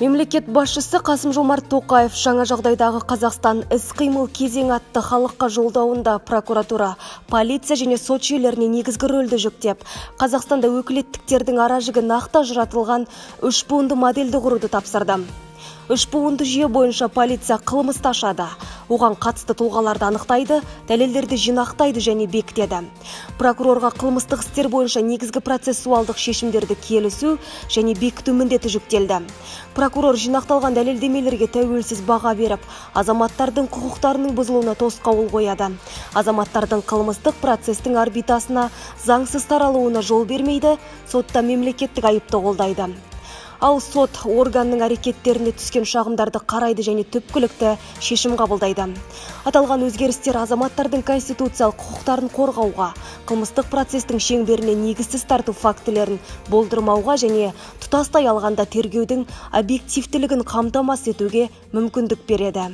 Мемлекет басшысы Қасым-Жомарт Тоқаев жаңа жағдайдағы Қазақстан іс-қимыл кезең атты халыққа жолдауында прокуратура, полиция және сот жүйелеріне негізгі рөлді жүктеп, Қазақстанда өкілеттіктердің ара-жігі нақты ажыратылған 3 буынды модельді құруды тапсырды. 3 буынды жүйе бойынша полиция қылмысты ашады, оған қатысты тұлғаларды анықтайды, дәлелдерді жинақтайды және бекітеді. Прокурорға қылмыстық істер бойынша негізгі процессуалдық шешімдерді келісу және бекіту міндеті жүктелді. Прокурор жинақталған дәлелдемелерге тәуелсіз баға беріп, азаматтардың құқықтарының бұзылуына тосқауыл қояды. Азаматтардың қылмыстық процестің орбитасына заңсыз таралуына жол бермейді, сотта мемлекеттік айыпты қолдайды. Ал сот органның әрекеттеріне түскен шағымдарды қарайды және түпкілікті шешім қабылдайды. Аталған өзгерістер азаматтардың конституциялық құқықтарын қорғауға, қылмыстық процестің шеңберіне негізсіз тарту фактілерін болдырмауға және тұтастай алғанда тергеудің объективтілігін қамтамасыз етуге мүмкіндік береді.